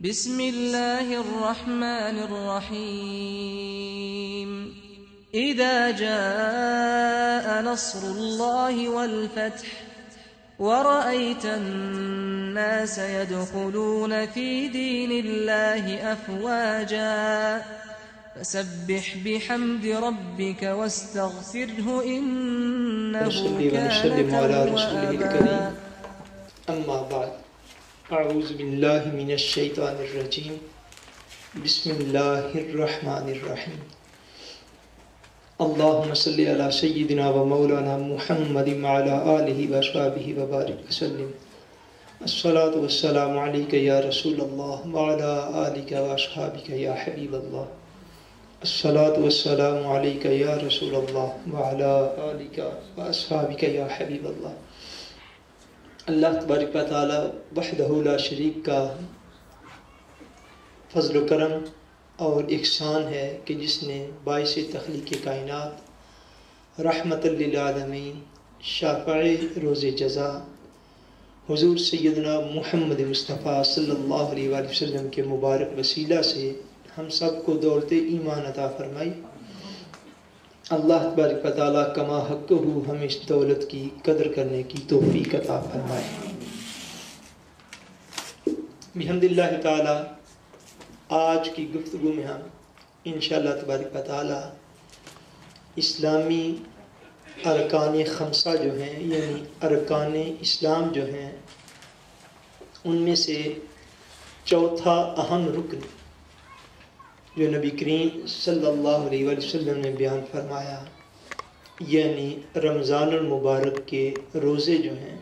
بسم الله الرحمن الرحيم إذا جاء نصر الله والفتح ورأيت الناس يدخلون في دين الله أفواجا فسبح بحمد ربك واستغفره إنه كان توابا. أما بعد أعوذ بالله من الشيطان الرجيم بسم الله الرحمن الرحيم اللهم صل على سيدنا ومولانا محمد وعلى آله وصحبه وبارك وسلم الصلاة والسلام عليك يا رسول الله وعلى آلك وأصحابك يا حبيب الله الصلاة والسلام عليك يا رسول الله وعلى آلك وأصحابك يا حبيب الله. اللہ تبارک و تعالی وحدہ لا شریک کا فضل و کرم اور احسان ہے کہ جس نے باعث تخلیق کائنات رحمت للعالمین شافع روز جزا حضور سیدنا محمد مصطفیٰ صلی اللہ علیہ وآلہ وسلم کے مبارک وسیلہ سے ہم سب کو دولت ایمان عطا فرمائی. اللہ تبارک و تعالیٰ کما حق ہمیں اس دولت کی قدر کرنے کی توفیق عطا فرمائے. بحمد اللہ تعالیٰ آج کی گفتگو میں ہم انشاءاللہ تبارک و تعالیٰ اسلامی ارکان خمسہ جو ہیں یعنی ارکان اسلام جو ہیں ان میں سے چوتھا اہم رکن جو نبی کریم صلی اللہ علیہ وآلہ وسلم نے بیان فرمایا یعنی رمضان المبارک کے روزے جو ہیں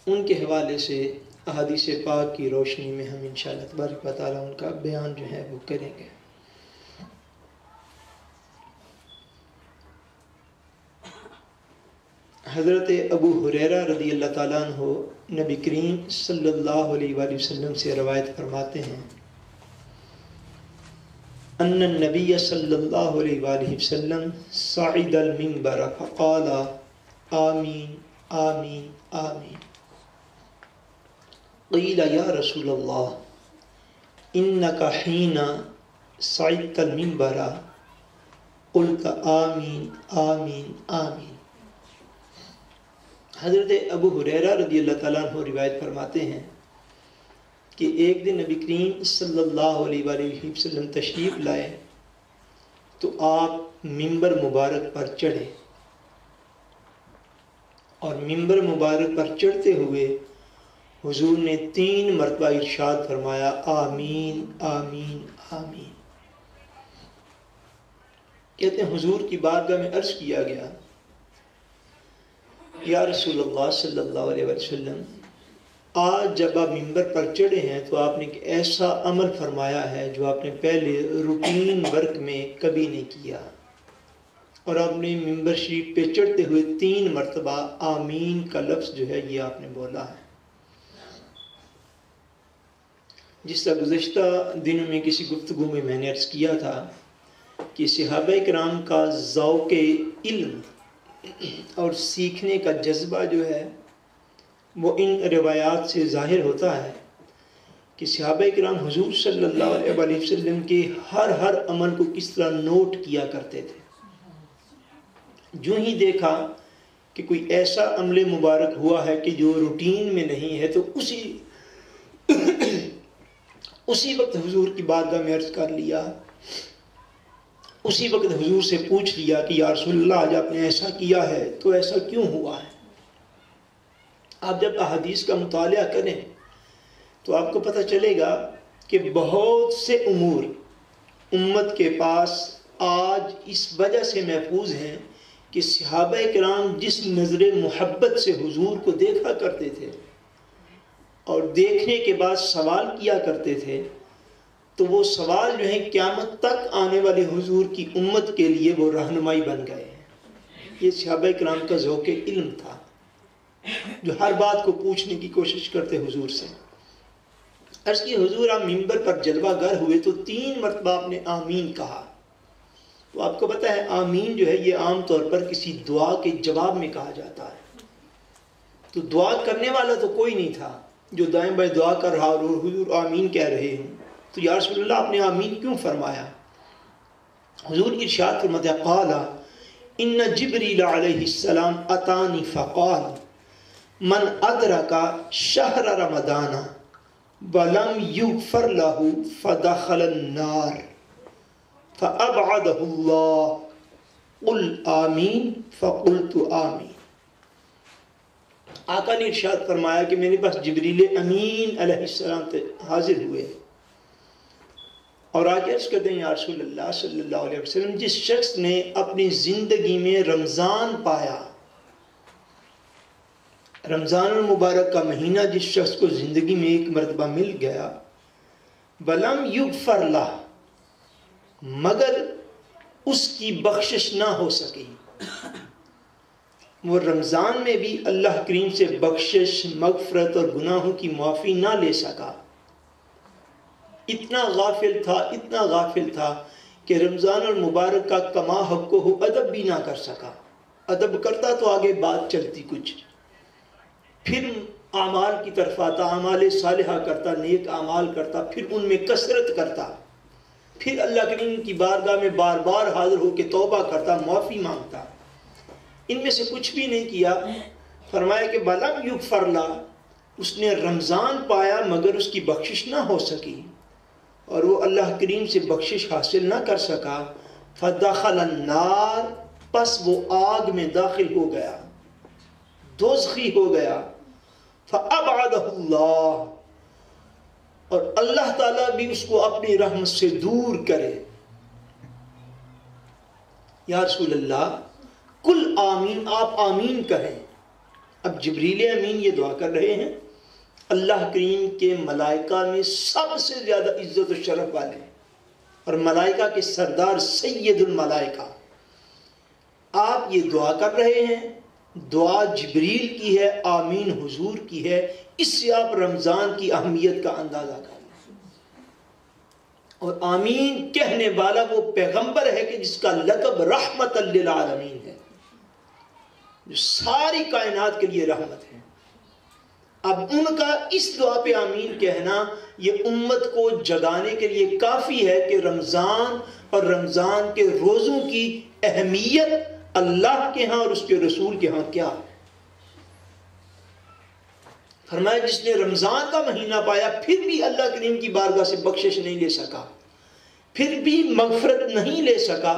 ان کے حوالے سے احادیث پاک کی روشنی میں ہم انشاءاللہ تبارک و تعالیٰ ان کا بیان جو ہے وہ کریں گے. حضرت ابو ہریرہ رضی اللہ تعالیٰ عنہ نبی کریم صلی اللہ علیہ وآلہ وسلم سے روایت فرماتے ہیں ان النبی صلی اللہ علیہ وآلہ وسلم صعد المنبر فقال آمین آمین آمین قیل یا رسول اللہ انکا حین صعدت المنبر قلت آمین آمین آمین. حضرت ابو ہریرہ رضی اللہ تعالیٰ عنہ روایت فرماتے ہیں کہ ایک دن نبی کریم صلی اللہ علیہ وآلہ وسلم تشریف لائے تو آپ منبر مبارک پر چڑھے اور منبر مبارک پر چڑھتے ہوئے حضور نے 3 مرتبہ ارشاد فرمایا آمین آمین آمین. کہتے ہیں حضور کی بارگاہ میں عرض کیا گیا یا رسول اللہ صلی اللہ علیہ وسلم آج جب آپ منبر پر چڑھے ہیں تو آپ نے ایک ایسا عمل فرمایا ہے جو آپ نے پہلے روٹین ورک میں کبھی نہیں کیا اور آپ نے ممبر شریف پہ چڑھتے ہوئے 3 مرتبہ آمین کا لفظ جو ہے یہ آپ نے بولا ہے. جس طرح گزشتہ دنوں میں کسی گفتگو میں نے عرض کیا تھا کہ صحابہ کرام کا ذوق علم اور سیکھنے کا جذبہ جو ہے وہ ان روایات سے ظاہر ہوتا ہے کہ صحابہ کرام حضور صلی اللہ علیہ وآلہ وسلم کے ہر عمل کو کس طرح نوٹ کیا کرتے تھے. جو ہی دیکھا کہ کوئی ایسا عمل مبارک ہوا ہے کہ جو روٹین میں نہیں ہے تو اسی وقت حضور کی بارگاہ میں عرض کر لیا, اسی وقت حضور سے پوچھ لیا کہ یا رسول اللہ آج آپ نے ایسا کیا ہے تو ایسا کیوں ہوا ہے. آپ جب احادیث کا مطالعہ کریں تو آپ کو پتہ چلے گا کہ بہت سے امور امت کے پاس آج اس وجہ سے محفوظ ہیں کہ صحابہ کرام جس نظر محبت سے حضور کو دیکھا کرتے تھے اور دیکھنے کے بعد سوال کیا کرتے تھے تو وہ سوال جو ہے قیامت تک آنے والے حضور کی امت کے لیے وہ رہنمائی بن گئے ہیں. یہ صحابہ کرام کا ذوق علم تھا جو ہر بات کو پوچھنے کی کوشش کرتے حضور سے. عرض کی حضور آپ منبر پر جلوہ گر ہوئے تو 3 مرتبہ آپ نے آمین کہا. تو آپ کو پتہ ہے آمین جو ہے یہ عام طور پر کسی دعا کے جواب میں کہا جاتا ہے. تو دعا کرنے والا تو کوئی نہیں تھا جو دائیں بائیں دعا کر رہا اور حضور آمین کہہ رہے ہوں تو یا رسول اللہ آپ نے آمین کیوں فرمایا؟ حضور ارشاد فرماتے ہیں قال ان جبریل علیہ السلام اتانی فقال من ادرک شہر رمضان ولم یغفر له فدخل النار فابعده اللہ قل آمین فقلت آمین۔ آقا نے ارشاد فرمایا کہ میرے پاس جبریل امین علیہ السلام حاضر ہوئے اور آگے عرض کرتے ہیں یا رسول اللہ صلی اللہ علیہ وسلم جس شخص نے اپنی زندگی میں رمضان پایا، رمضان المبارک کا مہینہ جس شخص کو زندگی میں ایک مرتبہ مل گیا، بلم یغفر لہ مگر اس کی بخشش نہ ہو سکی، وہ رمضان میں بھی اللہ کریم سے بخشش، مغفرت اور گناہوں کی معافی نہ لے سکا، اتنا غافل تھا کہ رمضان المبارک کا کما حق ہو ادب بھی نہ کر سکا۔ ادب کرتا تو آگے بات چلتی کچھ، پھر اعمال کی طرف آتا، اعمال صالحہ کرتا، نیک اعمال کرتا، پھر ان میں کثرت کرتا، پھر اللہ کریم کی بارگاہ میں بار بار حاضر ہو کے توبہ کرتا، معافی مانگتا۔ ان میں سے کچھ بھی نہیں کیا۔ فرمایا کہ بلم یغفر لہ، اس نے رمضان پایا مگر اس کی بخشش نہ ہو سکی اور وہ اللہ کریم سے بخشش حاصل نہ کر سکا، فدخل النار، پس وہ آگ میں داخل ہو گیا، دوزخی ہو گیا، فابعدہ اللہ، اور اللہ تعالیٰ بھی اس کو اپنی رحمت سے دور کرے۔ یا رسول اللہ کل آمین، آپ آمین کہیں۔ اب جبریل امین یہ دعا کر رہے ہیں، اللہ کریم کے ملائکہ میں سب سے زیادہ عزت و شرف والے اور ملائکہ کے سردار سید الملائکہ، آپ یہ دعا کر رہے ہیں، دعا جبریل کی ہے، آمین حضور کی ہے، اس سے آپ رمضان کی اہمیت کا اندازہ کریں۔ اور آمین کہنے والا وہ پیغمبر ہے کہ جس کا لقب رحمت للعالمین ہے، جو ساری کائنات کے لیے رحمت ہے۔ اب ان کا اس دعا پہ آمین کہنا یہ امت کو جگانے کے لیے کافی ہے کہ رمضان اور رمضان کے روزوں کی اہمیت اللہ کے ہاں اور اس کے رسول کے ہاں کیا ہے۔ فرمایا جس نے رمضان کا مہینہ پایا پھر بھی اللہ کریم کی بارگاہ سے بخشش نہیں لے سکا، پھر بھی مغفرت نہیں لے سکا،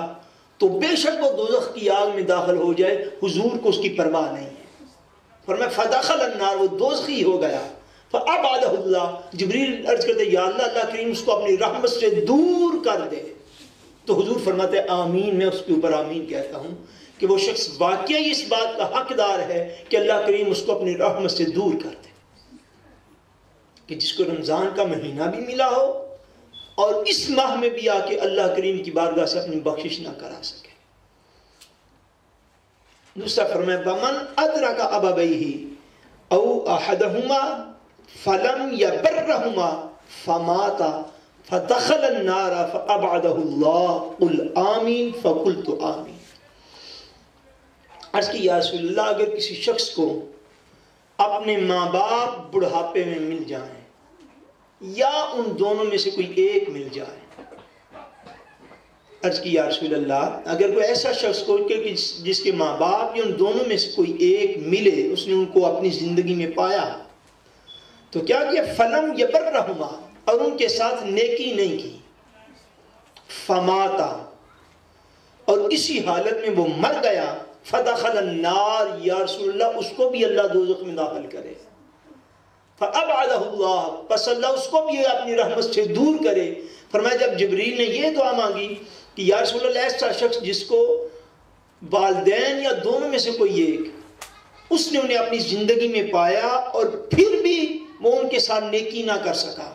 تو بے شک وہ دوزخ کی آگ میں داخل ہو جائے، حضور کو اس کی پرواہ نہیں ہے۔ فرمایا فدخل النار، وہ دوزخی ہو گیا، فابعدہ اللہ، جبریل عرض کرتے یا اللہ، اللہ کریم اس کو اپنی رحمت سے دور کر دے۔ تو حضور فرماتے آمین، میں اس کے اوپر آمین کہتا ہوں کہ وہ شخص واقعی اس بات کا حقدار ہے کہ اللہ کریم اس کو اپنی رحمت سے دور کر دے، کہ جس کو رمضان کا مہینہ بھی ملا ہو اور اس ماہ میں بھی آ کے اللہ کریم کی بارگاہ سے اپنی بخشش نہ کرا سکے۔ دوسرا فرمایا بمن ادرک ابویہ او احدہما فلم یبرہما فمات فدخل النار فابعدہ اللہ قل آمین فقلت آمین۔ عرض کی یا رسول اللہ اگر کسی شخص کو اپنے ماں باپ بڑھاپے میں مل جائیں یا ان دونوں میں سے کوئی ایک مل جائے، عرض کی یا رسول اللہ اگر کوئی ایسا شخص کو کہ جس کے ماں باپ یا ان دونوں میں سے کوئی ایک ملے، اس نے ان کو اپنی زندگی میں پایا، تو کیا کیا فلم یبرہما، اور ان کے ساتھ نیکی نہیں کی، فماتا، اور اسی حالت میں وہ مر گیا، فدخل النار، یا رسول اللہ اس کو بھی اللہ دوزخ میں داخل کرے، فابعدہ اللہ، پس اللہ اس کو بھی اپنی رحمت سے دور کرے۔ فرمایا جب جبریل نے یہ دعا مانگی کہ یا رسول اللہ ایسا شخص جس کو والدین یا دونوں میں سے کوئی ایک، اس نے انہیں اپنی زندگی میں پایا اور پھر بھی وہ ان کے ساتھ نیکی نہ کر سکا،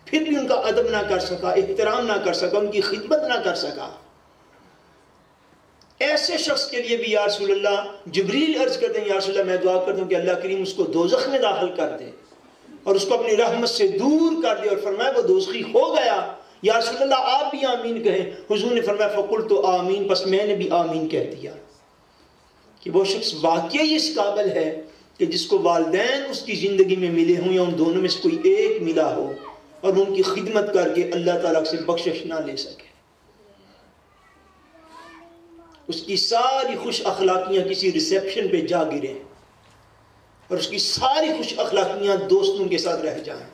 پھر بھی ان کا ادب نہ کر سکا، احترام نہ کر سکا، ان کی خدمت نہ کر سکا، ایسے شخص کے لیے بھی یا رسول اللہ جبریل عرض کرتے ہیں یا رسول اللہ میں دعا کرتا ہوں کہ اللہ کریم اس کو دوزخ میں داخل کر دے اور اس کو اپنی رحمت سے دور کر دے، اور فرمایا وہ دوزخی ہو گیا، یا رسول اللہ آپ بھی آمین کہیں۔ حضور نے فرمایا فقلت آمین، پس میں نے بھی آمین کہہ دیا، کہ وہ شخص واقعی اس قابل ہے کہ جس کو والدین اس کی زندگی میں ملے ہوں یا ان دونوں میں سے کوئی ایک ملا ہو اور ان کی خدمت کر کے اللہ تعالیٰ سے بخشش نہ لے سکے. اس کی ساری خوش اخلاقیاں کسی ریسیپشن پہ جا گریں اور اس کی ساری خوش اخلاقیاں دوستوں کے ساتھ رہ جائیں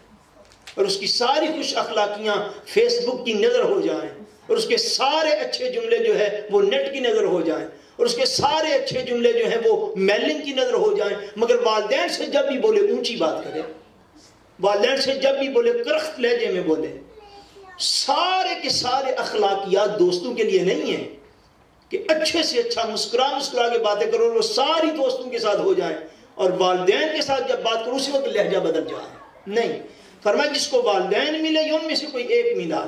اور اس کی ساری خوش اخلاقیاں فیس بک کی نظر ہو جائیں اور اس کے سارے اچھے جملے جو ہے وہ نیٹ کی نظر ہو جائیں اور اس کے سارے اچھے جملے جو ہیں وہ میلنگ کی نظر ہو جائیں، مگر والدین سے جب بھی بولے اونچی بات کرے، والدین سے جب بھی بولے کرخت لہجے میں بولے. سارے کے سارے اخلاقیات دوستوں کے لیے نہیں ہیں کہ اچھے سے اچھا مسکرا کے باتیں کرو اور وہ ساری دوستوں کے ساتھ ہو جائیں اور والدین کے ساتھ جب بات کرو اسی وقت لہجہ بدل جائے. نہیں، فرمایا جس کو والدین ملے یا ان میں سے کوئی ایک ملا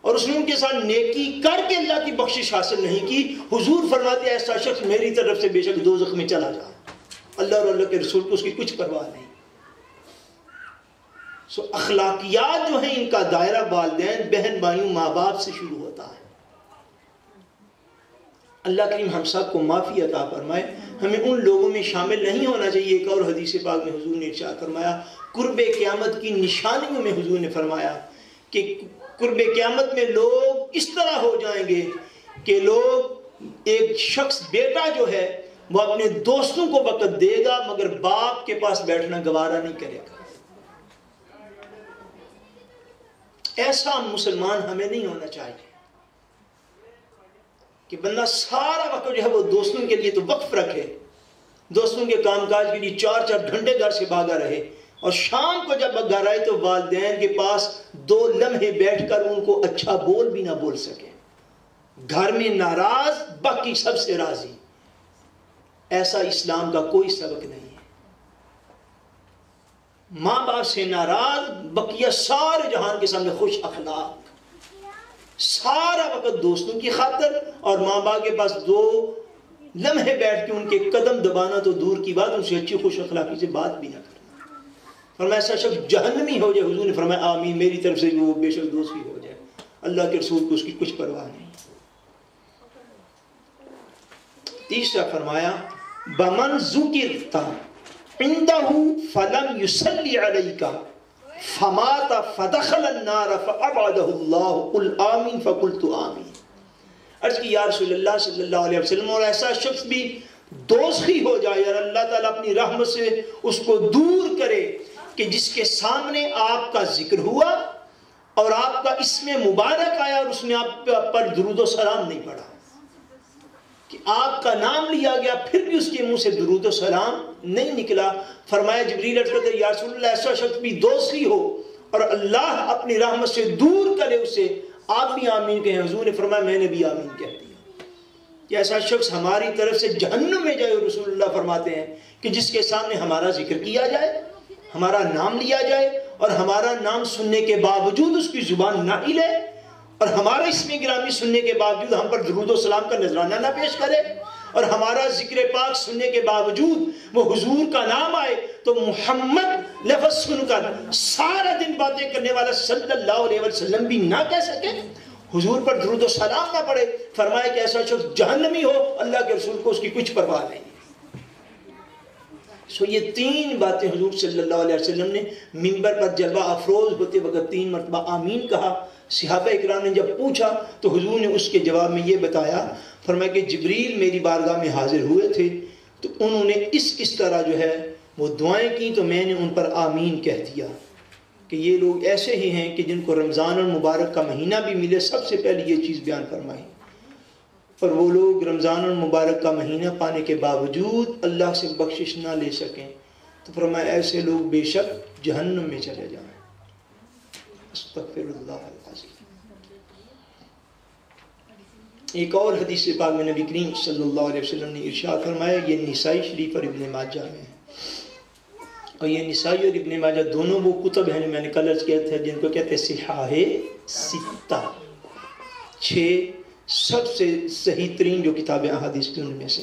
اور اس نے ان کے ساتھ نیکی کر کے اللہ کی بخشش حاصل نہیں کی، حضور فرماتے ایسا شخص میری طرف سے بے شک دوزخ میں چلا جائے. اللہ اور اللہ کے رسول کو اس کی کچھ پرواہ نہیں. اخلاقیات جو ہیں ان کا دائرہ والدین، بہن بھائیوں، ماں باپ سے شروع ہوتا ہے. اللہ کریم ہم سب کو معافی عطا فرمائے. ہمیں ان لوگوں میں شامل نہیں ہونا چاہیے. ایک اور حدیث پاک میں حضور نے ارشاد فرمایا، قرب قیامت کی نشانیوں میں حضور نے فرمایا کہ قرب قیامت میں لوگ اس طرح ہو جائیں گے کہ لوگ، ایک شخص بیٹا جو ہے وہ اپنے دوستوں کو وقت دے گا مگر باپ کے پاس بیٹھنا گوارا نہیں کرے گا. ایسا مسلمان ہمیں نہیں ہونا چاہیے کہ بندہ سارا وقت جو ہے وہ دوستوں کے لیے تو وقف رکھے، دوستوں کے کام کاج کے لیے 4 گھنٹے گھر سے بھاگا رہے اور شام کو جب گھر آئے تو والدین کے پاس 2 لمحے بیٹھ کر ان کو اچھا بول بھی نہ بول سکے. گھر میں ناراض، باقی سب سے راضی. ایسا اسلام کا کوئی سبق نہیں ہے. ماں باپ سے ناراض، بقیہ سارے جہان کے سامنے خوش اخلاق، سارا وقت دوستوں کی خاطر اور ماں باپ کے پاس 2 لمحے بیٹھ کے ان کے قدم دبانا تو دور کی بات، ان سے اچھی خوش اخلاقی سے بات بھی نہ کرنا. فرمایا ایسا شخص جہنمی ہو جائے. حضور نے فرمایا آمین، میری طرف سے وہ بے شک دوست ہی ہو جائے. اللہ کے رسول کو اس کی کچھ پرواہ نہیں. تیسرا فرمایا بمن ذکرت عنده فلم يصلي عليك فمات فدخل النار فابعده الله قل آمین فقلت آمین. عرض کی یا رسول اللہ صلی اللہ علیہ وسلم، اور ایسا شخص بھی دوزخی ہو جائے اور اللہ تعالیٰ اپنی رحمت سے اس کو دور کرے کہ جس کے سامنے آپ کا ذکر ہوا اور آپ کا اسم مبارک آیا اور اس نے آپ پر درود و سلام نہیں پڑھا، کہ آپ کا نام لیا گیا پھر بھی اس کے منہ سے درود و سلام نہیں نکلا. فرمایا جبریل عرض کرتے یا رسول اللہ ایسا شخص بھی دوزخی ہو اور اللہ اپنی رحمت سے دور کرے اسے، آپ بھی آمین کہیں. حضور نے فرمایا میں نے بھی آمین کہہ دیا. کہ ایسا شخص ہماری طرف سے جہنم میں جائے. اور رسول اللہ فرماتے ہیں کہ جس کے سامنے ہمارا ذکر کیا جائے، ہمارا نام لیا جائے اور ہمارا نام سننے کے باوجود اس کی زبان نہ ہلے اور ہمارا اسم گرامی سننے کے باوجود ہم پر درود و سلام کا نذرانہ نہ پیش کرے اور ہمارا ذکر پاک سننے کے باوجود وہ حضور کا نام آئے تو محمد لفظ سن کر سارا دن باتیں کرنے والا صلی اللہ علیہ وسلم بھی نہ کہہ سکے، حضور پر درود و سلام نہ پڑے. فرمایا کہ ایسا شخص جہنمی ہو، اللہ کے رسول کو اس کی کچھ پرواہ نہیں. یہ 3 باتیں حضور صلی اللہ علیہ وسلم نے منبر پر جلوہ افروز ہوتے وقت 3 مرتبہ آمین کہا. صحابہ اکرام نے جب پوچھا تو حضور نے اس کے جواب میں یہ بتایا، فرمایا کہ جبریل میری بارگاہ میں حاضر ہوئے تھے تو انہوں نے اس طرح جو ہے وہ دعائیں کی تو میں نے ان پر آمین کہہ دیا کہ یہ لوگ ایسے ہی ہیں کہ جن کو رمضان المبارک کا مہینہ بھی ملے. سب سے پہلے یہ چیز بیان فرمائی. اور وہ لوگ رمضان المبارک کا مہینہ پانے کے باوجود اللہ سے بخشش نہ لے سکیں تو فرمایا ایسے لوگ بے شک جہنم میں چلے جائیں. استغفر اللہ العظیم. ایک اور حدیث پاک میں نبی کریم صلی اللہ علیہ وسلم نے ارشاد فرمایا، یہ نسائی شریف اور ابن ماجہ میں ہے. اور یہ نسائی اور ابن ماجہ دونوں وہ کتب ہیں میں نے کل عرض کیا تھا جن کو کہتے ہیں صحاح ستہ، 6 سب سے صحیح ترین جو کتابیں احادیث کی ان میں سے.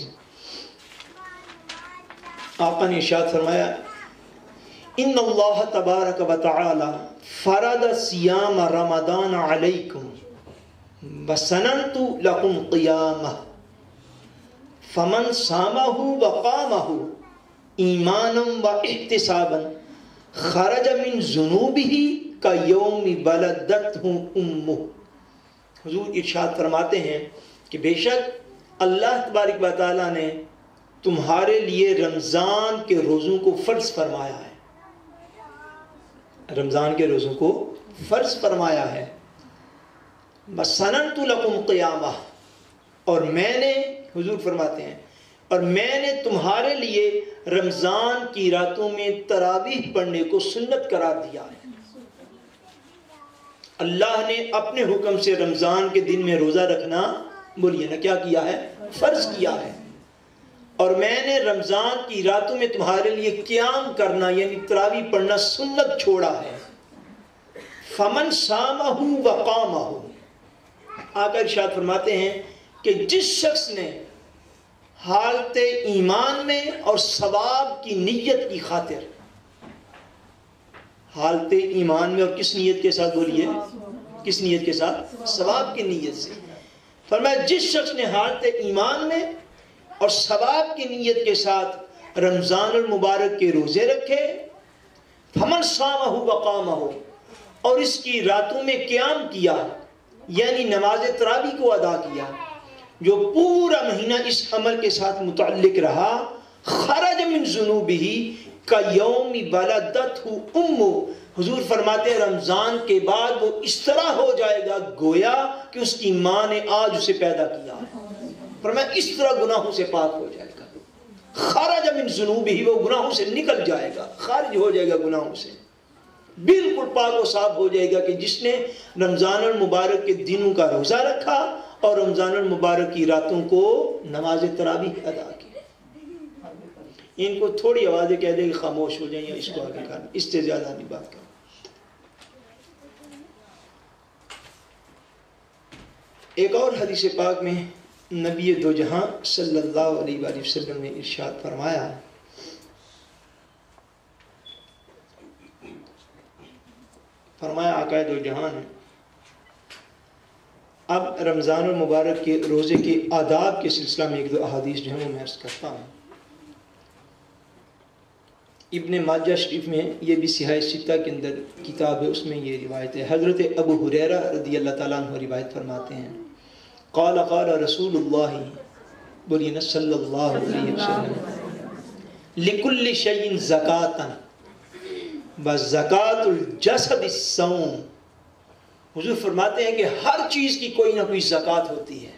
آقا نے ارشاد فرمایا ان اللہ تبارک و تعالی فرض صیام رمضان علیکم وسننت لکم قیامہ فمن صامہ وقامہ ایمانم و احتسابا خرج من ذنوبہ کیوم ولدتہ امہ. حضور ارشاد فرماتے ہیں کہ بے شک اللہ تبارک و تعالیٰ نے تمہارے لیے رمضان کے روزوں کو فرض فرمایا ہے. رمضان کے روزوں کو فرض فرمایا ہے. وَسَنَنْتُ لَكُمْ قِيَامَهْ, اور میں نے, حضور فرماتے ہیں, اور میں نے تمہارے لیے رمضان کی راتوں میں تراویح پڑھنے کو سنت قرار دیا ہے. اللہ نے اپنے حکم سے رمضان کے دن میں روزہ رکھنا, بولیے نا, کیا کیا ہے؟ فرض کیا ہے. اور میں نے رمضان کی راتوں میں تمہارے لیے قیام کرنا یعنی تراویح پڑھنا سنت چھوڑا ہے. فمن صامہ وقامہ, آقا ارشاد فرماتے ہیں کہ جس شخص نے حالت ایمان میں اور ثواب کی نیت کی خاطر, حالت ایمان میں اور کس نیت کے ساتھ, بولیے کس نیت کے ساتھ؟ ثواب کی نیت سے. فرمایا جس شخص نے حالت ایمان میں اور ثواب کی نیت کے ساتھ رمضان المبارک کے روزے رکھے, فمن صامہ وقامہ, اور اس کی راتوں میں قیام کیا یعنی نماز تراویح کو ادا کیا, جو پورا مہینہ اس عمل کے ساتھ متعلق رہا, خرج من ذنوبہ کیوم ولدتہ امہ, حضور فرماتے ہیں رمضان کے بعد وہ اس طرح ہو جائے گا گویا کہ اس کی ماں نے آج اسے پیدا کیا. فرمایا اس طرح گناہوں سے پاک ہو جائے گا. خرج من ذنوبہ, وہ گناہوں سے نکل جائے گا, خارج ہو جائے گا گناہوں سے, بالکل پاک و صاف ہو جائے گا کہ جس نے رمضان المبارک کے دنوں کا روزہ رکھا اور رمضان المبارک کی راتوں کو نماز تراویح ادا کی. ان کو تھوڑی آوازیں کہہ دیں کہ خاموش ہو جائیں یا اس کو آگے کرنا, اس سے زیادہ نہیں بات کرنا. ایک اور حدیث پاک میں نبی دو جہاں صلی اللہ علیہ وآلہ وسلم نے ارشاد فرمایا, فرمایا آقا دو جہان ہے. اب رمضان المبارک کے روزے کے آداب کے سلسلہ میں ایک دو احادیث جو ہیں وہ میں عرض کرتا ہوں. ابن ماجہ شریف میں, یہ بھی صحیح ستہ کے اندر کتاب ہے, اس میں یہ روایت ہے. حضرت ابو ہریرہ رضی اللہ تعالیٰ عنہ روایت فرماتے ہیں, قال قال رسول اللہ, بولیے نا, صلی اللہ علیہ وسلم, لکل شیء زکاۃ وزکاۃ الجسد الصوم. حضور فرماتے ہیں کہ ہر چیز کی کوئی نہ کوئی زکوٰۃ ہوتی ہے,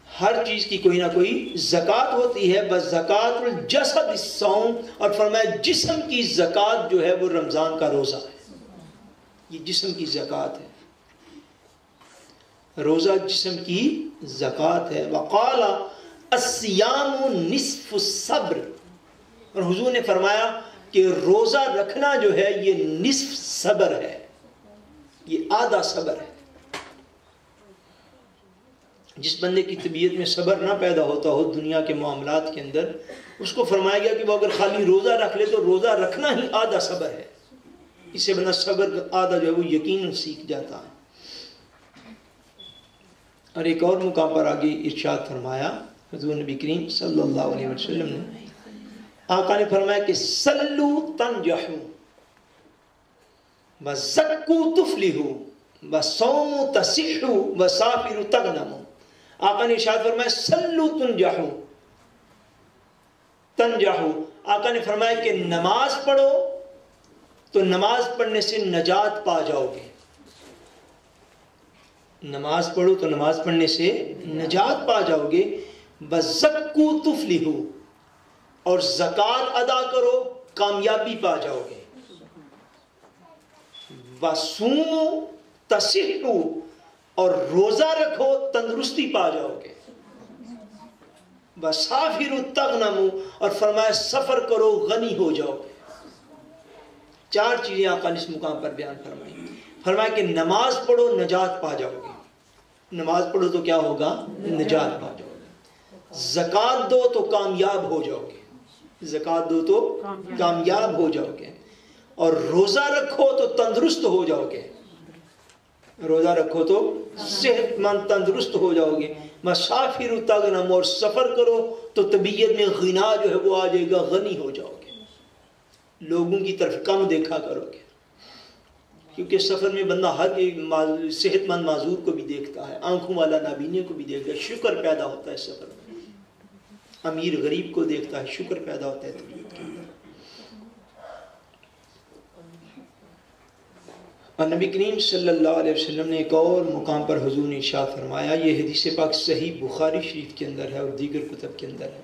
ہر چیز کی کوئی نہ کوئی زکوٰۃ ہوتی ہے. بس زکاۃ الجسد الصوم, اور فرمایا جسم کی زکوٰۃ جو ہے وہ رمضان کا روزہ ہے. یہ جسم کی زکوٰۃ ہے, روزہ جسم کی زکوٰۃ ہے. وقال الصیام نصف الصبر, اور حضور نے فرمایا کہ روزہ رکھنا جو ہے یہ نصف صبر ہے, یہ آدھا صبر ہے. جس بندے کی طبیعت میں صبر نہ پیدا ہوتا ہو دنیا کے معاملات کے اندر, اس کو فرمایا گیا کہ وہ اگر خالی روزہ رکھ لے تو روزہ رکھنا ہی آدھا صبر ہے. اس سے بندہ صبر آدھا جو ہے وہ یقیناً سیکھ جاتا ہے. اور ایک اور مقام پر آگے ارشاد فرمایا حضور نبی کریم صلی اللہ علیہ وسلم نے, آقا نے فرمایا کہ سلو تنجحو وزکو تفلحو وصومو تصحو وسافرو تغنمو. آقا نے ارشاد فرمایا سلو تنجحو, تنجحو, آقا نے فرمایا کہ نماز پڑھو تو نماز پڑھنے سے نجات پا جاؤ گے. نماز پڑھو تو نماز پڑھنے سے نجات پا جاؤ گے. وزکو تفلحو, اور زکوٰۃ ادا کرو کامیابی پا جاؤ گے. وصومو تصحو, اور روزہ رکھو تندرستی پا جاؤ گے. وسافروا تغنموا, اور فرمایا سفر کرو غنی ہو جاؤ گے. چار چیزیں آقا نے اس مقام پر بیان فرمائی. فرمایا کہ نماز پڑھو نجات پا جاؤ گے. نماز پڑھو تو کیا ہوگا؟ نجات پا جاؤ گے. زکوٰۃ دو تو کامیاب ہو جاؤ گے. زکوٰۃ دو تو کامیاب ہو جاؤ گے. اور روزہ رکھو تو تندرست ہو جاؤ گے. روزہ رکھو تو صحت مند تندرست ہو جاؤ گے. مسافر تغنم, اور سفر کرو تو طبیعت میں غنا جو ہے وہ آ جائے گا، غنی ہو جاؤ گے، لوگوں کی طرف کم دیکھا کرو گے، کیونکہ سفر میں بندہ ہر ایک صحت مند معذور کو بھی دیکھتا ہے، آنکھوں والا نابینے کو بھی دیکھتا ہے، شکر پیدا ہوتا ہے سفر میں، امیر غریب کو دیکھتا ہے، شکر پیدا ہوتا ہے طبیعت کے اندر۔ اور نبی کریم صلی اللہ علیہ وسلم نے ایک اور مقام پر حضور نے ارشاد فرمایا، یہ حدیث پاک صحیح بخاری شریف کے اندر ہے اور دیگر کتب کے اندر ہے۔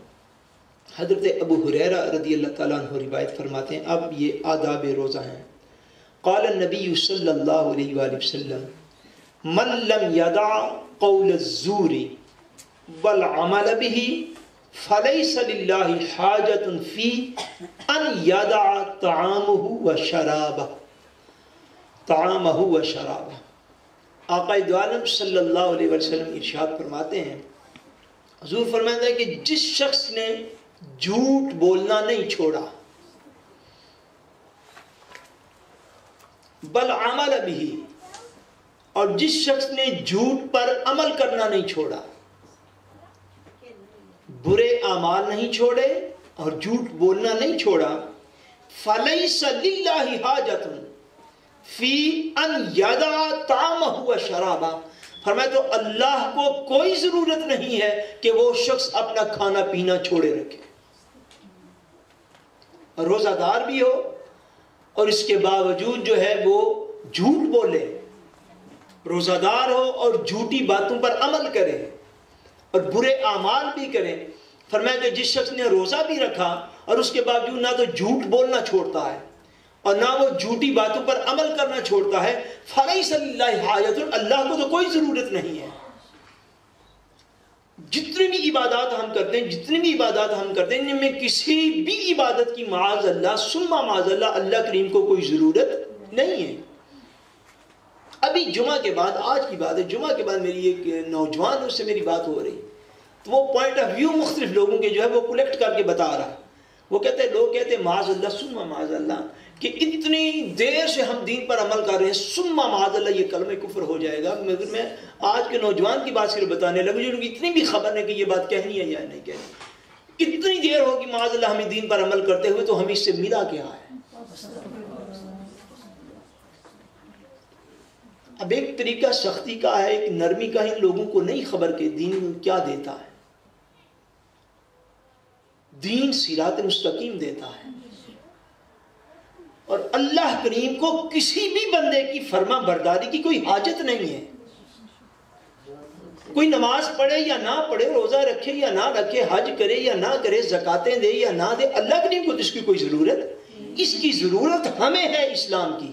حضرت ابو ہریرہ رضی اللہ تعالیٰ عنہ روایت فرماتے ہیں، اب یہ آداب روزہ ہیں۔ قال النبی صلی اللہ علیہ وآلہ وسلم من لم یدع قول الزور والعمل به فلیس للہ حاجت فی ان یدع طعامہ و شرابہ۔ آقا دو عالم صلی اللہ علیہ وسلم ارشاد فرماتے ہیں، حضور فرماتے ہیں کہ جس شخص نے جھوٹ بولنا نہیں چھوڑا، بل عمل بھی، اور جس شخص نے جھوٹ پر عمل کرنا نہیں چھوڑا، برے اعمال نہیں چھوڑے اور جھوٹ بولنا نہیں چھوڑا، فلیس للہ حاجت فی ان یدع طعامہ و شرابہ، فرمایا تو اللہ کو کوئی ضرورت نہیں ہے کہ وہ شخص اپنا کھانا پینا چھوڑے رکھے، روزہ دار بھی ہو اور اس کے باوجود جو ہے وہ جھوٹ بولے، روزہ دار ہو اور جھوٹی باتوں پر عمل کرے اور برے اعمال بھی کرے۔ فرمایا کہ جس شخص نے روزہ بھی رکھا اور اس کے باوجود نہ تو جھوٹ بولنا چھوڑتا ہے اور نہ وہ جھوٹی باتوں پر عمل کرنا چھوڑتا ہے، فلیس للہ حاجت، اللہ کو تو کوئی ضرورت نہیں ہے۔ جتنی بھی عبادات ہم کرتے ہیں ان میں کسی بھی عبادت کی معاذ اللہ ثم معاذ اللہ اللہ کریم کو کوئی ضرورت نہیں ہے۔ ابھی جمعہ کے بعد، آج کی بات ہے، جمعہ کے بعد میری ایک نوجوان اس سے میری بات ہو رہی، تو وہ پوائنٹ آف ویو مختلف لوگوں کے جو ہے وہ کلیکٹ کر کے بتا رہا ہے۔ وہ لوگ کہتے ہیں معاذ اللہ ثم معاذ اللہ، کہ اتنی دیر سے ہم دین پر عمل کر رہے ہیں، ثم معاذ اللہ یہ کلمہ کفر ہو جائے گا۔ مگر میں آج کے نوجوان کی بات صرف بتانے لگا جو اتنی بھی خبر نہیں کہ یہ بات کہنی ہے یا نہیں کہنی، اتنی دیر ہوگی معاذ اللہ ہمیں دین پر عمل کرتے ہوئے، تو ہمیں اس سے ملا کیا ہے؟ اب ایک طریقہ سختی کا ہے، ایک نرمی کا ہے، ان لوگوں کو نہیں خبر کہ دین کیا دیتا ہے۔ دین صراط مستقیم دیتا ہے، اور اللہ کریم کو کسی بھی بندے کی فرما برداری کی کوئی حاجت نہیں ہے۔ کوئی نماز پڑھے یا نہ پڑھے، روزہ رکھے یا نہ رکھے، حج کرے یا نہ کرے، زکاتیں دے یا نہ دے، اللہ کریم کو اس کی کوئی ضرورت، اس کی ضرورت ہمیں ہے، اسلام کی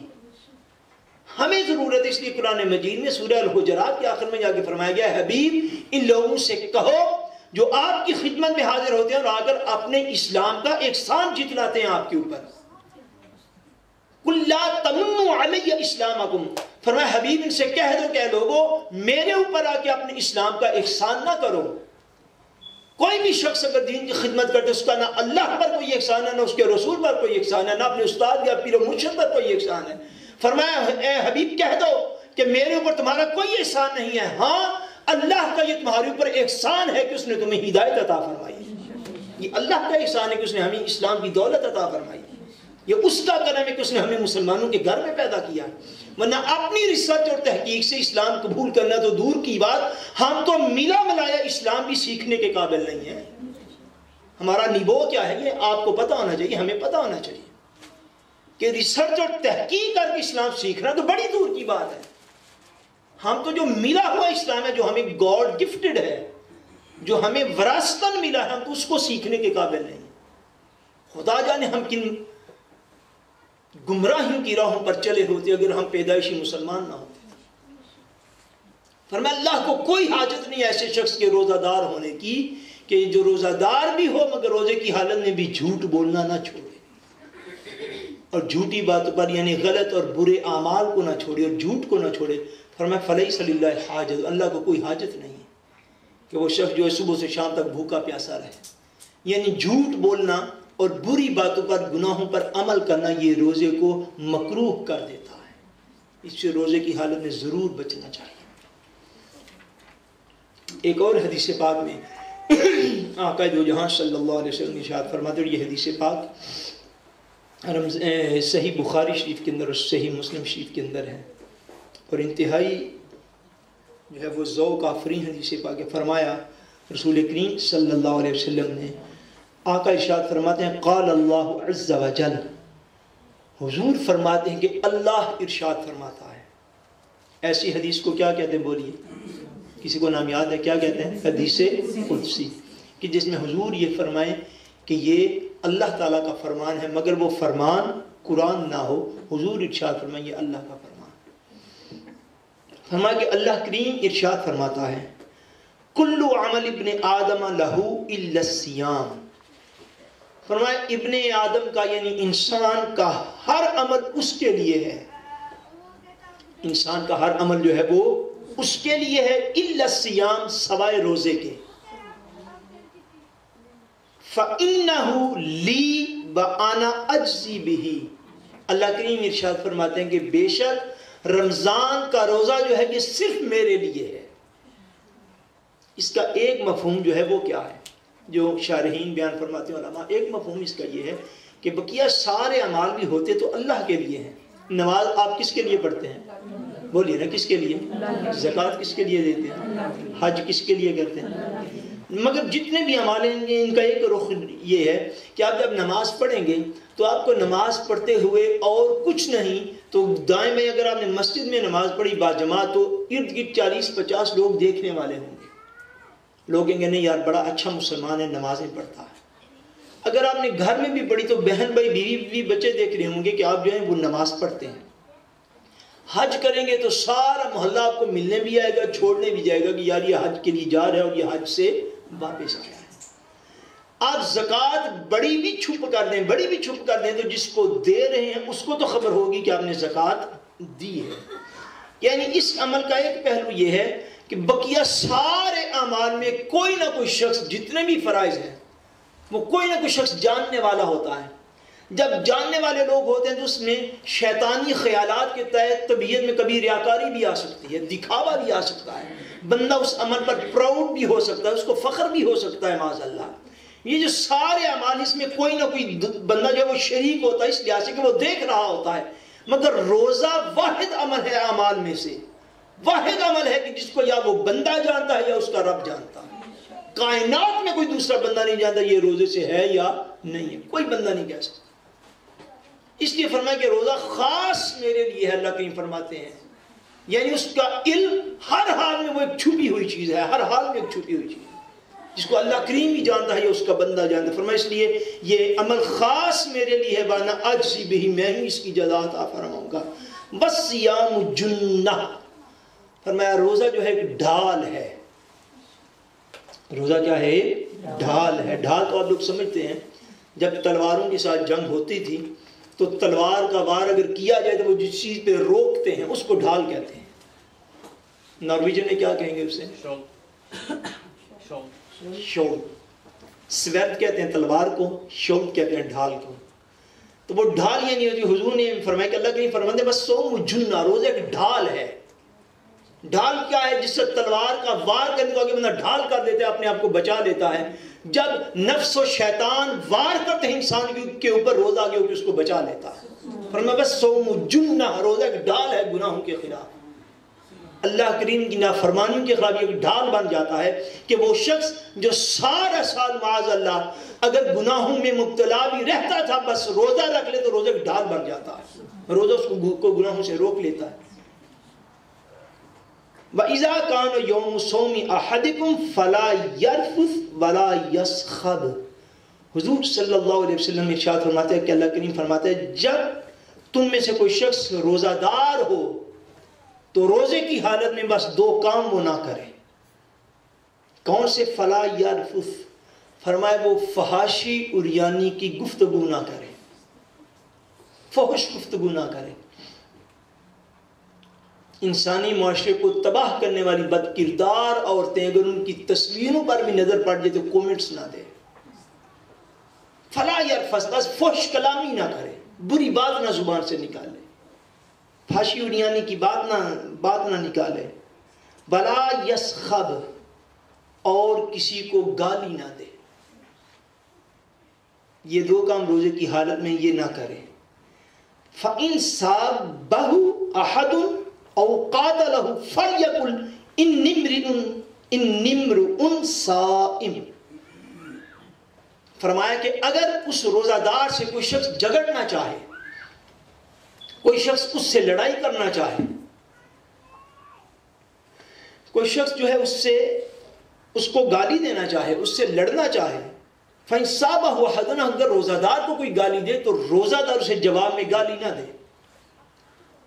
ہمیں ضرورت ہے۔ اس لیے قرآن مجید میں سورہ الحجرات کے آخر میں جا کے فرمایا گیا ہے، حبیب ان لوگوں سے کہو جو آپ کی خدمت میں حاضر ہوتے ہیں اور آ کر اپنے اسلام کا احسان جتلاتے ہیں آپ کے اوپر، قُلْ لَا تَمُنُّوا عَلَيَّ إِسْلَامَكُمْ، فرمایا حبیب ان سے کہہ دو کہ لوگو میرے اوپر آ کے اپنے اسلام کا احسان نہ کرو۔ کوئی بھی شخص اگر دین کی خدمت کرتے اس کا نہ اللہ پر کوئی احسان ہے، نہ اس کے رسول پر کوئی احسان ہے، نہ اپنے استاد یا پیر و مرشد پر کوئی احسان ہے۔ فرمایا اے حبیب کہہ دو کہ میرے اوپر تمہارا کوئی احسان نہیں ہے، ہاں اللہ کا یہ تمہارے اوپر احسان ہے کہ اس نے تمہیں ہدایت عطا فرمائی ہے، یہ اللہ کا احسان ہے کہ اس نے ہمیں اسلام کی دولت عطا فرمائی ہے، یہ اس کا کرم ہے کہ اس نے ہمیں مسلمانوں کے گھر میں پیدا کیا ہے۔ ورنہ اپنی ریسرچ اور تحقیق سے اسلام قبول کرنا تو دور کی بات، ہم تو ملا ملایا اسلام بھی سیکھنے کے قابل نہیں ہیں۔ ہمارا نبو کیا ہے یہ آپ کو پتہ ہونا چاہیے، ہمیں پتہ ہونا چاہیے کہ ریسرچ اور تحقیق کر کے اسلام سیکھنا تو بڑی دور کی بات ہے۔ ہم تو جو ملا ہوا اسلام ہے، جو ہمیں گاڈ گفٹڈ ہے، جو ہمیں وراثتاً ملا ہے، ہم تو اس کو سیکھنے کے قابل نہیں۔ خدا جانے ہم کن گمراہیوں کی راہوں پر چلے ہوتے اگر ہم پیدائشی مسلمان نہ ہوتے۔ فرمایا اللہ کو کوئی حاجت نہیں ایسے شخص کے روزہ دار ہونے کی کہ جو روزہ دار بھی ہو مگر روزے کی حالت میں بھی جھوٹ بولنا نہ چھوڑے اور جھوٹی باتوں پر یعنی غلط اور برے اعمال کو نہ چھوڑے اور جھوٹ کو نہ چھوڑے۔ فرمایا فلیس للہ حاجت، اللہ کو کوئی حاجت نہیں ہے کہ وہ شخص جو ہے صبح سے شام تک بھوکا پیاسا رہے، یعنی جھوٹ بولنا اور بری باتوں پر گناہوں پر عمل کرنا یہ روزے کو مکروہ کر دیتا ہے، اس سے روزے کی حالت میں ضرور بچنا چاہیے۔ ایک اور حدیث پاک میں آقا دو جہاں صلی اللہ علیہ وسلم ارشاد فرماتے ہیں، اور یہ حدیث پاک صحیح بخاری شریف کے اندر اور صحیح مسلم شریف کے اندر ہے، اور انتہائی جو ہے وہ ذوق آفرین حدیث پاک ہے۔ فرمایا رسول کریم صلی اللہ علیہ وسلم نے، آقا ارشاد فرماتے ہیں قال اللہ عز و جل، حضور فرماتے ہیں کہ اللہ ارشاد فرماتا ہے۔ ایسی حدیث کو کیا کہتے ہیں؟ بولیے، کسی کو نام یاد ہے؟ کیا کہتے ہیں؟ حدیث قدسی، کہ جس میں حضور یہ فرمائیں کہ یہ اللہ تعالیٰ کا فرمان ہے، مگر وہ فرمان قرآن نہ ہو، حضور ارشاد فرمائیں یہ اللہ کا فرمان۔ فرمایا کہ اللہ کریم ارشاد فرماتا ہے کل عمل ابن آدم لہو الا الصیام، فرمایا ابن آدم کا یعنی انسان کا ہر عمل اس کے لیے ہے، انسان کا ہر عمل جو ہے وہ اس کے لیے ہے، الا الصیام، سوائے روزے کے۔ فَإِنَّهُ لِي وَأَنَا أَجْزِي بِهِ، اللہ کریم ارشاد فرماتے ہیں کہ بے شک رمضان کا روزہ جو ہے یہ صرف میرے لیے ہے۔ اس کا ایک مفہوم جو ہے وہ کیا ہے جو شارحین بیان فرماتے ہیں علماء، ایک مفہوم اس کا یہ ہے کہ بقیہ سارے اعمال بھی ہوتے تو اللہ کے لیے ہیں۔ نماز آپ کس کے لیے پڑھتے ہیں؟ بولیے نا، کس کے لیے؟ زکوٰۃ کس کے لیے دیتے ہیں؟ حج کس کے لیے کرتے ہیں؟ مگر جتنے بھی اعمال ہیں ان کا ایک رخ یہ ہے کہ آپ جب نماز پڑھیں گے تو آپ کو نماز پڑھتے ہوئے اور کچھ نہیں تو دائیں بائیں اگر آپ نے مسجد میں نماز پڑھی باجماعت تو ارد گرد 40-50 لوگ دیکھنے والے ہوں گے، لوگ کہیں گے نہیں یار بڑا اچھا مسلمان ہے، نمازیں پڑھتا ہے۔ اگر آپ نے گھر میں بھی پڑھی تو بہن بھائی بیوی بچے دیکھ رہے ہوں گے کہ آپ جو ہیں وہ نماز پڑھتے ہیں۔ حج کریں گے تو سارا محلہ آپ کو ملنے بھی آئے گا، چھوڑنے بھی جائے گا کہ یار یہ حج کے لیے جا رہا ہے اور یہ حج سے واپس آیا ہے۔ آپ زکوٰۃ بڑی بھی چھپ کر دیں تو جس کو دے رہے ہیں اس کو تو خبر ہوگی کہ آپ نے زکوٰۃ دی ہے۔ یعنی اس عمل کا ایک پہلو یہ ہے کہ بقیہ سارے اعمال میں کوئی نہ کوئی شخص، جتنے بھی فرائض ہیں وہ کوئی نہ کوئی شخص جاننے والا ہوتا ہے۔ جب جاننے والے لوگ ہوتے ہیں تو اس میں شیطانی خیالات کے تحت طبیعت میں کبھی ریاکاری بھی آ سکتی ہے، دکھاوا بھی آ سکتا ہے، بندہ اس عمل پر پراؤڈ بھی ہو سکتا ہے، اس کو فخر بھی ہو سکتا ہے معاذ اللہ۔ یہ جو سارے اعمال اس میں کوئی نہ کوئی بندہ جو ہے وہ شریک ہوتا ہے اس لحاظ سے کہ وہ دیکھ رہا ہوتا ہے۔ مگر روزہ واحد عمل ہے اعمال میں سے، واحد عمل ہے کہ جس کو یا وہ بندہ جانتا ہے یا اس کا رب جانتا ہے۔ کائنات میں کوئی دوسرا بندہ نہیں جانتا یہ روزے سے ہے یا نہیں ہے، کوئی بندہ نہیں کہہ سکتا۔ اس لیے فرمایا کہ روزہ خاص میرے لیے ہے، اللہ کریم فرماتے ہیں، یعنی اس کا علم ہر حال میں وہ ایک چھپی ہوئی چیز ہے، ہر حال میں ایک چھپی ہوئی چیز ہے جس کو اللہ کریم بھی جانتا ہے یا اس کا بندہ جانتا ہے۔ فرمایا اس لیے یہ عمل خاص میرے لیے ہے، وانا اجزی بہ، میں ہی اس کی جزا عطا فرماؤں گا۔ والصیام جنہ، فرمایا روزہ جو ہے ایک ڈھال ہے۔ روزہ کیا ہے؟ ڈھال ہے۔ ڈھال تو آپ لوگ سمجھتے ہیں، جب تلواروں کے ساتھ جنگ ہوتی تھی تو تلوار کا وار اگر کیا جائے تو وہ جس چیز پہ روکتے ہیں اس کو ڈھال کہتے ہیں۔ نارویجن میں کیا کہیں گے اسے؟ شولڈ۔ سویرد کہتے ہیں تلوار کو، شولڈ کہتے ہیں ڈھال کو۔ تو وہ ڈھال یہ نہیں ہوتی، حضور نے فرمایا کہ اللہ کے فرماتے بس صوم جنہ، روزہ ایک ڈھال ہے۔ ڈھال کیا ہے؟ جس سے تلوار کا وار کرنے کو آگے بندہ ڈھال کر دیتا ہے، اپنے آپ کو بچا لیتا ہے۔ جب نفس و شیطان وار کرتے ہیں انسان کے اوپر، روزہ آگے ہو کے اس کو بچا لیتا ہے۔ فرمایا بس صوم جنہ، روزہ ایک ڈھال ہے گناہوں کے خلاف، اللہ کریم کی نافرمانیوں کے خلاف ایک ڈھال بن جاتا ہے کہ وہ شخص جو سارا سال معاذ اللہ اگر گناہوں میں مبتلا بھی رہتا تھا، بس روزہ رکھ لے تو روزہ ایک ڈھال بن جاتا ہے، روزہ اس کو گناہوں سے روک لیتا ہے۔ وَإِذَا كَانَ يَوْمُ صَوْمِ أَحَدِكُمْ فَلَا يَرْفُثْ وَلَا يَسْخَبْ، حضور صلی اللہ علیہ وسلم ارشاد فرماتے ہیں کہ اللہ کریم فرماتے ہیں جب تم میں سے کوئی شخص روزہ دار ہو تو روزے کی حالت میں بس دو کام وہ نہ کرے۔ کون سے؟ فلا یرفث، فرمائے وہ فحاشی عریانی کی گفتگو نہ کرے، فحش گفتگو نہ کرے، انسانی معاشرے کو تباہ کرنے والی بد کردار عورتیں اگر ان کی تصویروں پر بھی نظر پڑ جائے تو کومنٹس نہ دے۔ فلا یرفث، بس فحش کلامی نہ کرے، بری بات نہ زبان سے نکالے، فحاشی عریانی کی بات نہ نکالے۔ ولا یسخب، اور کسی کو گالی نہ دے. یہ دو کام روزے کی حالت میں یہ نہ کرے. فَإِن صَابَهُ أَحَدٌ أَوْ قَاتَلَهُ فَلْيَقُلْ إِنِّي امْرُؤٌ صَائِمٌ. فرمایا کہ اگر اس روزہ دار سے کوئی شخص جھگڑنا چاہے، کوئی شخص اس سے لڑائی کرنا چاہے، کوئی شخص جو ہے اس کو گالی دینا چاہے، اس سے لڑنا چاہے، فَإِن صَابَهُ أَحَدٌ، اگر روزہ دار کو کوئی گالی دے تو روزہ دار اسے جواب میں گالی نہ دے.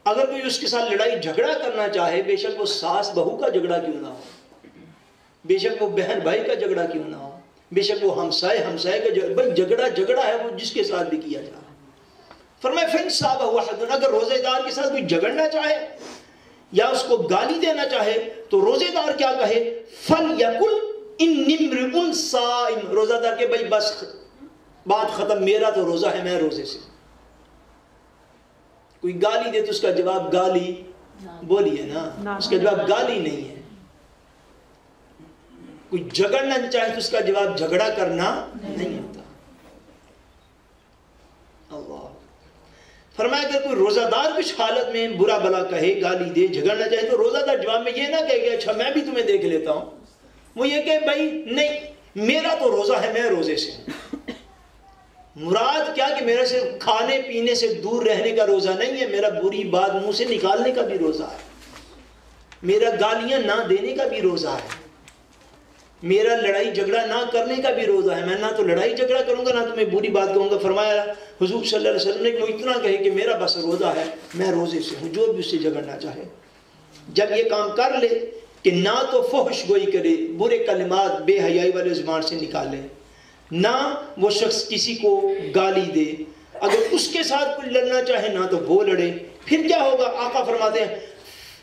اگر کوئی اس کے ساتھ لڑائی جھگڑا کرنا چاہے، بے شک وہ ساس بہو کا جھگڑا کیوں نہ ہو، بے شک وہ بہن بھائی کا جھگڑا کیوں نہ ہو، بے شک وہ ہمسائے کا جھگڑا ہے وہ جس کے ساتھ بھی کیا جائے. فرمایا فَإِن صَابَهُ أَحَدٌ، اگر روزے دار کے ساتھ کوئی جھگڑنا چاہے یا اس کو گالی دینا چاہے تو روزے دار کیا کہے؟ فَلْيَقُلْ إِنِّي امْرُؤٌ صَائِمٌ. روزہ دار کہ بھائی بس بات ختم، میرا تو روزہ ہے، میں روزے سے. کوئی گالی دے تو اس کا جواب گالی بولیے نا، اس کا جواب گالی نہیں ہے. کوئی جھگڑنا چاہے تو اس کا جواب جھگڑا کرنا نہیں ہوتا. اللہ فرمایا کہ کوئی روزہ دار کچھ حالت میں برا بلا کہے، گالی دے، جھگڑنا چاہے تو روزہ دار جواب میں یہ نہ کہے کہ اچھا میں بھی تمہیں دیکھ لیتا ہوں. وہ یہ کہ بھائی نہیں، میرا تو روزہ ہے، میں روزے سے ہوں. مراد کیا کہ میرے سے کھانے پینے سے دور رہنے کا روزہ نہیں ہے، میرا بری بات منہ سے نکالنے کا بھی روزہ ہے، میرا گالیاں نہ دینے کا بھی روزہ ہے، میرا لڑائی جھگڑا نہ کرنے کا بھی روزہ ہے. میں نہ تو لڑائی جھگڑا کروں گا، نہ تمہیں بری بات کہوں گا. فرمایا حضور صلی اللہ علیہ وسلم نے کہ وہ اتنا کہے کہ میرا بس روزہ ہے، میں روزے سے ہوں. جو بھی اس سے جھگڑنا چاہے جب یہ کام کر لے کہ نہ تو فحش گوئی کرے، برے کلمات بے حیائی والے زبان سے نکالے، نہ وہ شخص کسی کو گالی دے، اگر اس کے ساتھ کوئی لڑنا چاہے نہ تو وہ لڑے. پھر کیا ہوگا؟ آقا فرماتے ہیں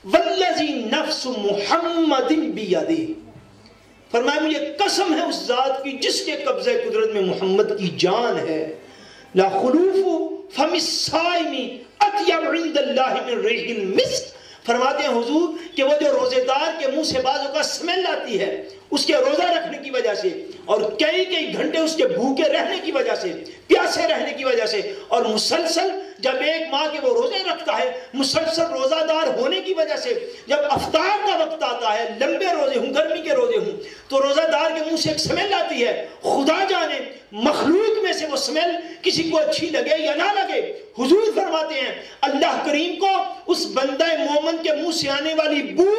والذی نفس محمد بیدہ، فرمایا مجھے قسم ہے اس ذات کی جس کے قبضہ قدرت میں محمد کی جان ہے، لا خلوف فم الصائم اطیب عند اللہ من ریح المسک. فرماتے ہیں حضور کہ وہ جو روزے دار کے منہ سے بعضوں کا سمیل آتی ہے اس کے روزہ رکھنے کی وجہ سے، اور کئی گھنٹے اس کے بھوکے رہنے کی وجہ سے، پیاسے رہنے کی وجہ سے، اور مسلسل جب ایک ماہ کے وہ روزے رکھتا ہے، مسلسل روزہ دار ہونے کی وجہ سے جب افطار کا وقت آتا ہے، لمبے روزے ہوں، گرمی کے روزے ہوں، تو روزہ دار کے منہ سے ایک سمیل آتی ہے. خدا جانے مخلوق میں سے وہ سمیل کسی کو اچھی لگے یا نہ لگے، حضور فرماتے ہیں اللہ کریم کو اس بندہ مومن کے منہ سے آنے والی بو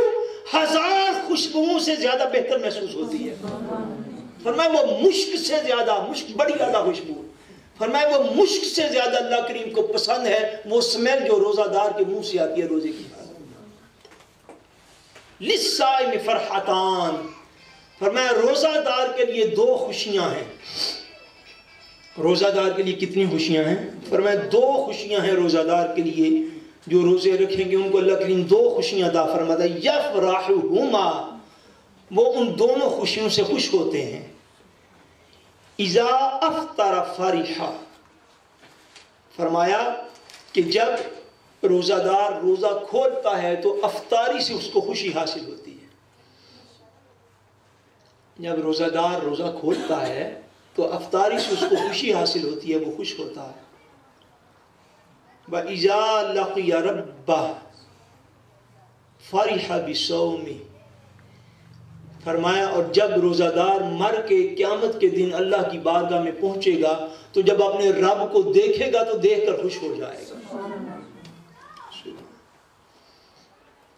1000 خوشبوؤں سے زیادہ بہتر محسوس ہوتی ہے. فرمایا وہ مشک سے زیادہ، مشک بڑی زیادہ خوشبو، فرمایا وہ مشک سے زیادہ اللہ کریم کو پسند ہے وہ سمیل جو روزہ دار کے منہ سے آتی ہے روزے کی حالت میں. للصائم فرحتان، فرمایا روزہ دار کے لیے 2 خوشیاں ہیں. روزہ دار کے لیے کتنی خوشیاں ہیں؟ فرمایا 2 خوشیاں ہیں روزہ دار کے لیے. جو روزے رکھیں گے ان کو اللہ کریم 2 خوشیاں عطا فرماتا ہے. یفرحہما، وہ ان دونوں خوشیوں سے خوش ہوتے ہیں. اذا افطر فرحا، فرمایا کہ جب روزہ دار روزہ کھولتا ہے تو افطاری سے اس کو خوشی حاصل ہوتی ہے. جب روزہ دار روزہ کھولتا ہے تو افطاری سے اس کو خوشی حاصل ہوتی ہے، وہ خوش ہوتا ہے. وَإِذَا لَقِيَ رَبَّهُ فَرِحَ بِصَوْمِهِ، فرمایا اور جب روزہ دار مر کے قیامت کے دن اللہ کی بارگاہ میں پہنچے گا تو جب اپنے رب کو دیکھے گا تو دیکھ کر خوش ہو جائے گا.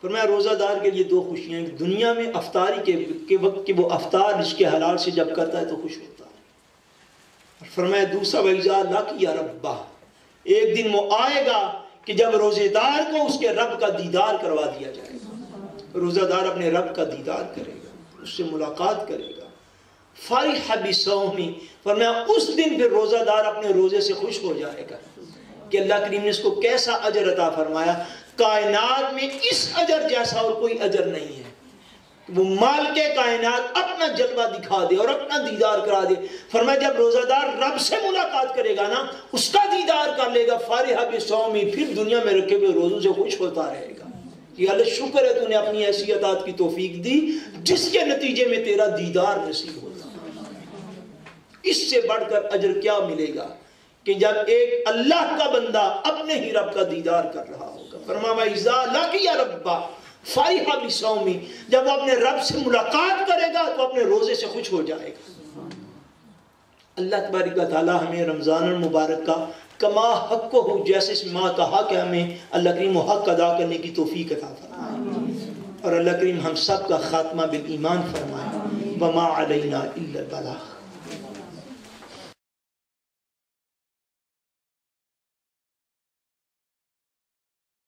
فرمایا روزہ دار کے لیے 2 خوشیاں ہیں. دنیا میں افطاری کے وقت کہ وہ افطار رزق حلال سے جب کرتا ہے تو خوش ہوتا ہے. فرمایا دوسرا وَإِذَا لَقِيَ رَبَّهُ، ایک دن وہ آئے گا کہ جب روزے دار کو اس کے رب کا دیدار کروا دیا جائے گا. روزہ دار اپنے رب کا دیدار کرے گا، اس سے ملاقات کرے گا. فرح بصومی، فرمایا اس دن پھر روزہ دار اپنے روزے سے خوش ہو جائے گا کہ اللہ کریم نے اس کو کیسا اجر عطا فرمایا. کائنات میں اس اجر جیسا اور کوئی اجر نہیں ہے. وہ مالک کائنات اپنا جلوہ دکھا دے اور اپنا دیدار کرا دے. فرمایا جب روزہ دار رب سے ملاقات کرے گا نا، اس کا دیدار کر لے گا، فارحہ بصومی، پھر دنیا میں رکھے ہوئے روزوں سے خوش ہوتا رہے گا. کہ اللہ شکر ہے تو نے اپنی ایسی عطات کی توفیق دی جس کے نتیجے میں تیرا دیدار نصیب ہوتا ہے۔ اس سے بڑھ کر اجر کیا ملے گا کہ جب ایک اللہ کا بندہ اپنے ہی رب کا دیدار کر رہا ہوگا۔ فرمایا اذا لقی ربہ فرح بصومی، جب وہ اپنے رب سے ملاقات کرے گا تو اپنے روزے سے خوش ہو جائے گا۔ اللہ تبارک و تعالی ہمیں رمضان المبارک کا کما حق کو ہو، جیسے اس ماہ کا حق ہے، ہمیں اللہ کریم حق ادا کرنے کی توفیق عطا فرمائے، اور اللہ کریم ہم سب کا خاتمہ بالایمان فرمائے۔ وما علینا الا البلاغ۔